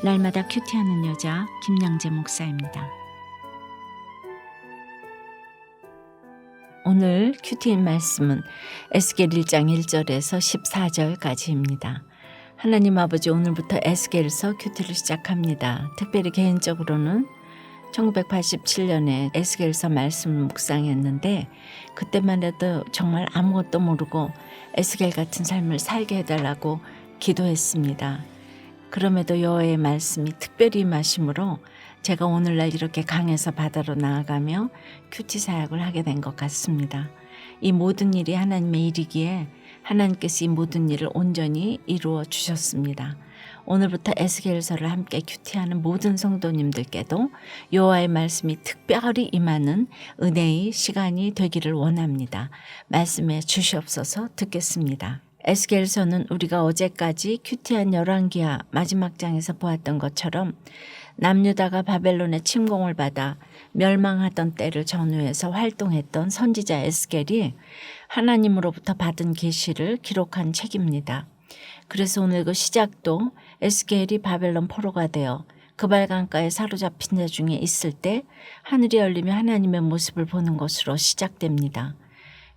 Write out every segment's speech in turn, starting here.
날마다 큐티하는 여자 김양재 목사입니다. 오늘 큐티인 말씀은 에스겔 1장 1절에서 14절까지입니다. 하나님 아버지, 오늘부터 에스겔서 큐티를 시작합니다. 특별히 개인적으로는 1987년에 에스겔서 말씀을 묵상했는데 그때만 해도 정말 아무것도 모르고 에스겔 같은 삶을 살게 해달라고 기도했습니다. 그럼에도 여호와의 말씀이 특별히 임하심으로 제가 오늘날 이렇게 강에서 바다로 나아가며 큐티 사역을 하게 된 것 같습니다. 이 모든 일이 하나님의 일이기에 하나님께서 이 모든 일을 온전히 이루어 주셨습니다. 오늘부터 에스겔서를 함께 큐티하는 모든 성도님들께도 여호와의 말씀이 특별히 임하는 은혜의 시간이 되기를 원합니다. 말씀해 주시옵소서. 듣겠습니다. 에스겔서는 우리가 어제까지 큐티한 열왕기하 마지막 장에서 보았던 것처럼 남유다가 바벨론의 침공을 받아 멸망하던 때를 전후해서 활동했던 선지자 에스겔이 하나님으로부터 받은 계시를 기록한 책입니다. 그래서 오늘 그 시작도 에스겔이 바벨론 포로가 되어 그발강가에 사로잡힌 자 중에 있을 때 하늘이 열리며 하나님의 모습을 보는 것으로 시작됩니다.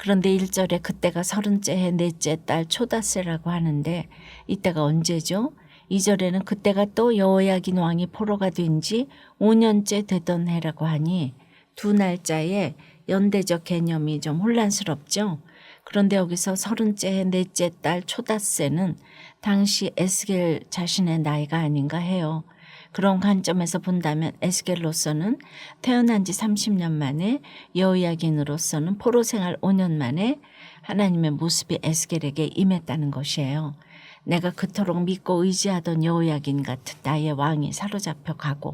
그런데 1절에 그때가 30째 해 넷째 달 초닷새라고 하는데 이때가 언제죠? 2절에는 그때가 또 여호야긴 왕이 포로가 된 지 5년째 되던 해라고 하니 두 날짜의 연대적 개념이 좀 혼란스럽죠. 그런데 여기서 30째 해 넷째 달 초닷새는 당시 에스겔 자신의 나이가 아닌가 해요. 그런 관점에서 본다면 에스겔로서는 태어난 지 30년 만에, 여호야긴으로서는 포로 생활 5년 만에 하나님의 모습이 에스겔에게 임했다는 것이에요. 내가 그토록 믿고 의지하던 여호야긴 같은 나의 왕이 사로잡혀 가고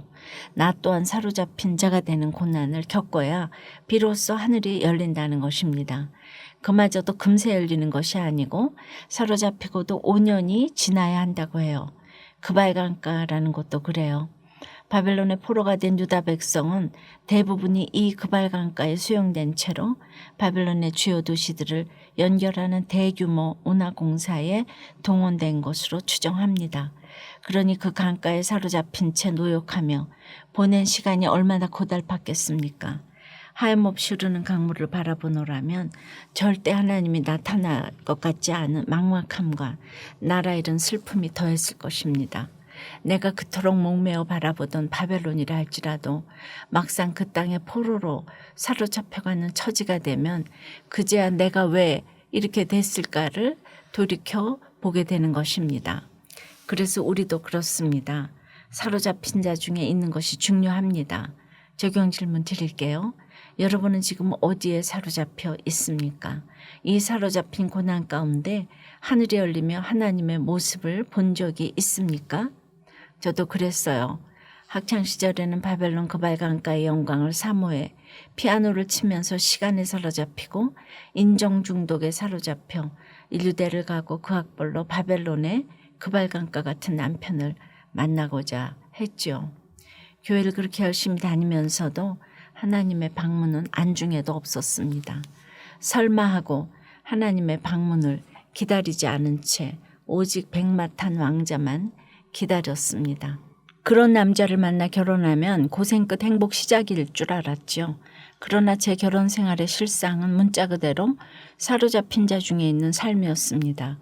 나 또한 사로잡힌 자가 되는 고난을 겪어야 비로소 하늘이 열린다는 것입니다. 그마저도 금세 열리는 것이 아니고 사로잡히고도 5년이 지나야 한다고 해요. 그발강가라는 곳도 그래요. 바벨론의 포로가 된 유다 백성은 대부분이 이 그발강가에 수용된 채로 바벨론의 주요 도시들을 연결하는 대규모 운하공사에 동원된 것으로 추정합니다. 그러니 그 강가에 사로잡힌 채 노역하며 보낸 시간이 얼마나 고달팠겠습니까? 하염없이 흐르는 강물을 바라보노라면 절대 하나님이 나타날 것 같지 않은 막막함과 나라 잃은 슬픔이 더했을 것입니다. 내가 그토록 목매어 바라보던 바벨론이라 할지라도 막상 그 땅의 포로로 사로잡혀가는 처지가 되면 그제야 내가 왜 이렇게 됐을까를 돌이켜 보게 되는 것입니다. 그래서 우리도 그렇습니다. 사로잡힌 자 중에 있는 것이 중요합니다. 적용 질문 드릴게요. 여러분은 지금 어디에 사로잡혀 있습니까? 이 사로잡힌 고난 가운데 하늘이 열리며 하나님의 모습을 본 적이 있습니까? 저도 그랬어요. 학창시절에는 바벨론 그발강가의 영광을 사모해 피아노를 치면서 시간에 사로잡히고 인정 중독에 사로잡혀 인류대를 가고 그 학벌로 바벨론의 그발강가 같은 남편을 만나고자 했죠. 교회를 그렇게 열심히 다니면서도 하나님의 방문은 안중에도 없었습니다. 설마 하고 하나님의 방문을 기다리지 않은 채 오직 백마탄 왕자만 기다렸습니다. 그런 남자를 만나 결혼하면 고생 끝 행복 시작일 줄 알았죠. 그러나 제 결혼 생활의 실상은 문자 그대로 사로잡힌 자 중에 있는 삶이었습니다.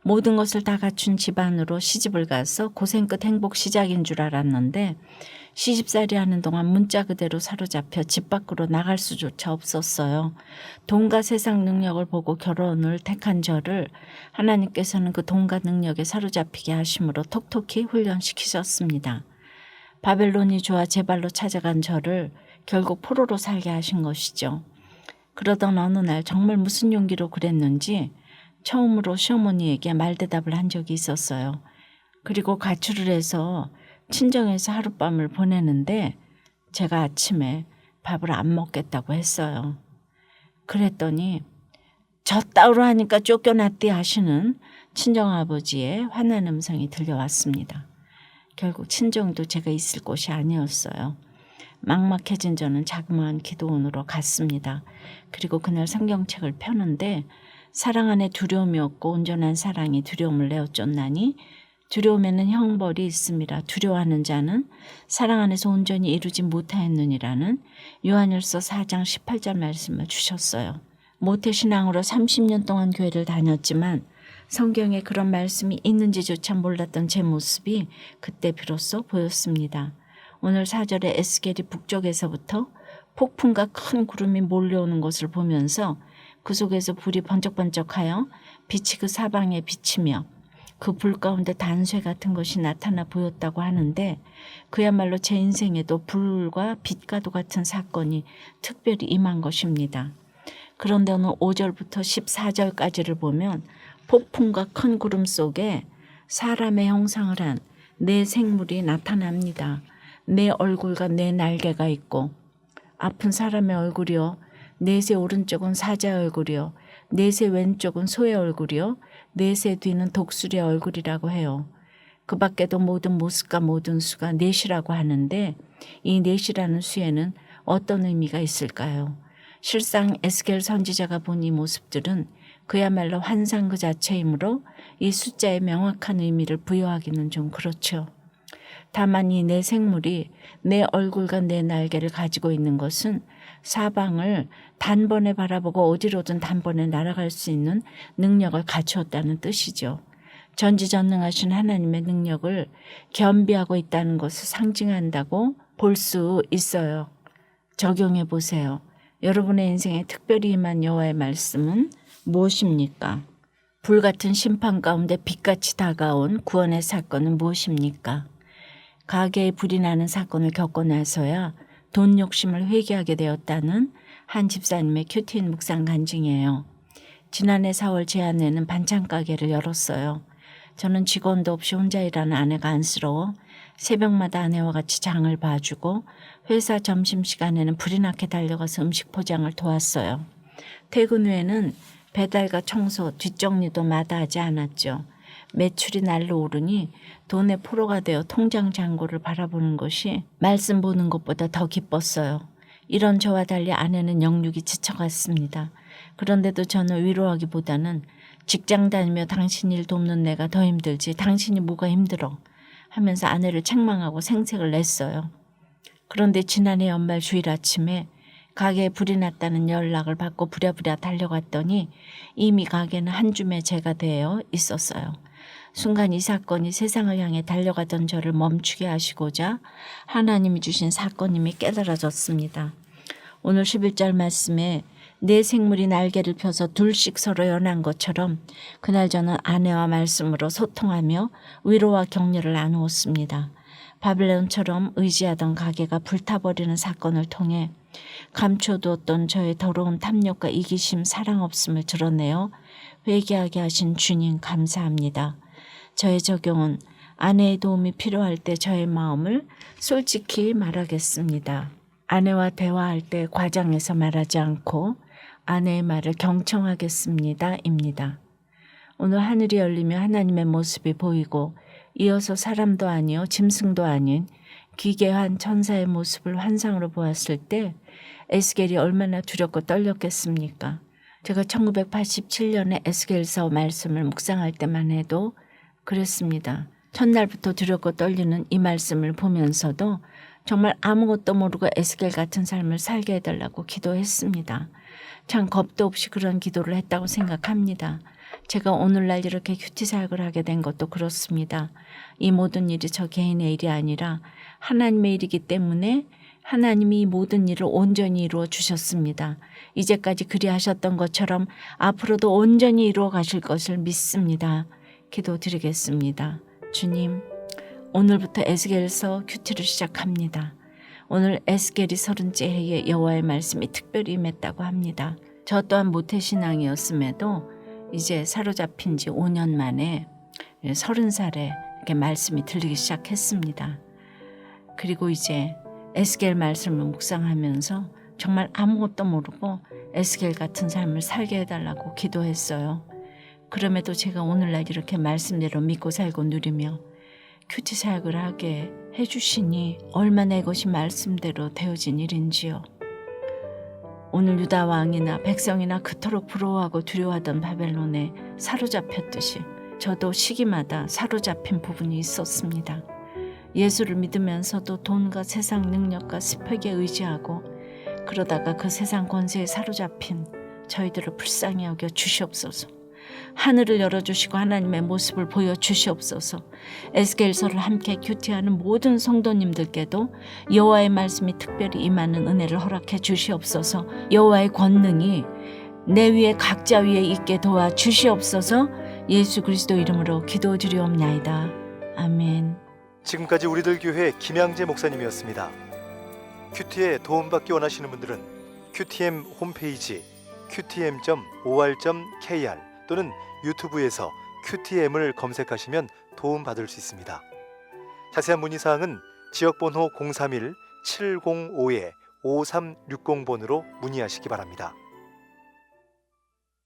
모든 것을 다 갖춘 집안으로 시집을 가서 고생 끝 행복 시작인 줄 알았는데 시집살이 하는 동안 문자 그대로 사로잡혀 집 밖으로 나갈 수조차 없었어요. 돈과 세상 능력을 보고 결혼을 택한 저를 하나님께서는 그 돈과 능력에 사로잡히게 하심으로 톡톡히 훈련시키셨습니다. 바벨론이 좋아 제 발로 찾아간 저를 결국 포로로 살게 하신 것이죠. 그러던 어느 날 정말 무슨 용기로 그랬는지 처음으로 시어머니에게 말대답을 한 적이 있었어요. 그리고 가출을 해서 친정에서 하룻밤을 보내는데 제가 아침에 밥을 안 먹겠다고 했어요. 그랬더니 저 따위로 하니까 쫓겨났디 하시는 친정아버지의 화난 음성이 들려왔습니다. 결국 친정도 제가 있을 곳이 아니었어요. 막막해진 저는 자그마한 기도원으로 갔습니다. 그리고 그날 성경책을 펴는데 사랑 안에 두려움이 없고 온전한 사랑이 두려움을 내어 쫓나니 두려움에는 형벌이 있습니다. 두려워하는 자는 사랑 안에서 온전히 이루지 못하였느니라는 요한일서 4장 18절 말씀을 주셨어요. 모태신앙으로 30년 동안 교회를 다녔지만 성경에 그런 말씀이 있는지조차 몰랐던 제 모습이 그때 비로소 보였습니다. 오늘 4절에 에스겔이 북쪽에서부터 폭풍과 큰 구름이 몰려오는 것을 보면서 그 속에서 불이 번쩍번쩍하여 빛이 그 사방에 비치며 그 불 가운데 단쇠 같은 것이 나타나 보였다고 하는데 그야말로 제 인생에도 불과 빛과도 같은 사건이 특별히 임한 것입니다. 그런데 오늘 5절부터 14절까지를 보면 폭풍과 큰 구름 속에 사람의 형상을 한 네 생물이 나타납니다. 네 얼굴과 네 날개가 있고 아픈 사람의 얼굴이요. 넷의 오른쪽은 사자의 얼굴이요. 넷의 왼쪽은 소의 얼굴이요. 넷의 뒤는 독수리의 얼굴이라고 해요. 그 밖에도 모든 모습과 모든 수가 넷이라고 하는데 이 넷이라는 수에는 어떤 의미가 있을까요? 실상 에스겔 선지자가 본 이 모습들은 그야말로 환상 그 자체이므로 이 숫자에 명확한 의미를 부여하기는 좀 그렇죠. 다만 이 네 생물이 내 얼굴과 내 날개를 가지고 있는 것은 사방을 단번에 바라보고 어디로든 단번에 날아갈 수 있는 능력을 갖추었다는 뜻이죠. 전지전능하신 하나님의 능력을 겸비하고 있다는 것을 상징한다고 볼 수 있어요. 적용해 보세요. 여러분의 인생에 특별히 임한 여호와의 말씀은 무엇입니까? 불같은 심판 가운데 빛같이 다가온 구원의 사건은 무엇입니까? 가게에 불이 나는 사건을 겪고 나서야 돈 욕심을 회개하게 되었다는 한 집사님의 큐티인 묵상 간증이에요. 지난해 4월 제 아내는 반찬 가게를 열었어요. 저는 직원도 없이 혼자 일하는 아내가 안쓰러워 새벽마다 아내와 같이 장을 봐주고 회사 점심시간에는 불이 나게 달려가서 음식 포장을 도왔어요. 퇴근 후에는 배달과 청소, 뒷정리도 마다하지 않았죠. 매출이 날로 오르니 돈의 포로가 되어 통장 잔고를 바라보는 것이 말씀 보는 것보다 더 기뻤어요. 이런 저와 달리 아내는 영육이 지쳐갔습니다. 그런데도 저는 위로하기보다는 직장 다니며 당신 일 돕는 내가 더 힘들지 당신이 뭐가 힘들어 하면서 아내를 책망하고 생색을 냈어요. 그런데 지난해 연말 주일 아침에 가게에 불이 났다는 연락을 받고 부랴부랴 달려갔더니 이미 가게는 한 줌의 재가 되어 있었어요. 순간 이 사건이 세상을 향해 달려가던 저를 멈추게 하시고자 하나님이 주신 사건임이 깨달아졌습니다. 오늘 11절 말씀에 네 생물이 날개를 펴서 둘씩 서로 연한 것처럼 그날 저는 아내와 말씀으로 소통하며 위로와 격려를 나누었습니다. 바벨론처럼 의지하던 가게가 불타버리는 사건을 통해 감춰두었던 저의 더러운 탐욕과 이기심, 사랑 없음을 드러내어 회개하게 하신 주님 감사합니다. 저의 적용은 아내의 도움이 필요할 때 저의 마음을 솔직히 말하겠습니다. 아내와 대화할 때 과장해서 말하지 않고 아내의 말을 경청하겠습니다. 입니다. 오늘 하늘이 열리며 하나님의 모습이 보이고 이어서 사람도 아니요 짐승도 아닌 기괴한 천사의 모습을 환상으로 보았을 때 에스겔이 얼마나 두렵고 떨렸겠습니까? 제가 1987년에 에스겔서 말씀을 묵상할 때만 해도 그랬습니다. 첫날부터 두렵고 떨리는 이 말씀을 보면서도 정말 아무것도 모르고 에스겔 같은 삶을 살게 해달라고 기도했습니다. 참 겁도 없이 그런 기도를 했다고 생각합니다. 제가 오늘날 이렇게 큐티 사역을 하게 된 것도 그렇습니다. 이 모든 일이 저 개인의 일이 아니라 하나님의 일이기 때문에 하나님이 이 모든 일을 온전히 이루어 주셨습니다. 이제까지 그리하셨던 것처럼 앞으로도 온전히 이루어 가실 것을 믿습니다. 기도드리겠습니다. 주님, 오늘부터 에스겔서 큐티를 시작합니다. 오늘 에스겔이 30째 해에 여호와의 말씀이 특별히 임했다고 합니다. 저 또한 모태신앙이었음에도 이제 사로잡힌 지 5년 만에 30살에 이렇게 말씀이 들리기 시작했습니다. 그리고 이제 에스겔 말씀을 묵상하면서 정말 아무것도 모르고 에스겔 같은 삶을 살게 해달라고 기도했어요. 그럼에도 제가 오늘날 이렇게 말씀대로 믿고 살고 누리며 큐티 사역을 하게 해주시니 얼마나 이것이 말씀대로 되어진 일인지요. 오늘 유다 왕이나 백성이나 그토록 부러워하고 두려워하던 바벨론에 사로잡혔듯이 저도 시기마다 사로잡힌 부분이 있었습니다. 예수를 믿으면서도 돈과 세상 능력과 스펙에 의지하고 그러다가 그 세상 권세에 사로잡힌 저희들을 불쌍히 여겨 주시옵소서. 하늘을 열어주시고 하나님의 모습을 보여주시옵소서. 에스겔서를 함께 큐티하는 모든 성도님들께도 여호와의 말씀이 특별히 임하는 은혜를 허락해 주시옵소서. 여호와의 권능이 내 위에 각자 위에 있게 도와주시옵소서. 예수 그리스도 이름으로 기도드리옵나이다. 아멘. 지금까지 우리들 교회 김양재 목사님이었습니다. 큐티에 도움받기 원하시는 분들은 QTM 홈페이지 qtm.or.kr 또는 유튜브에서 QTM을 검색하시면 도움받을 수 있습니다. 자세한 문의사항은 지역번호 031-705-5360번으로 문의하시기 바랍니다.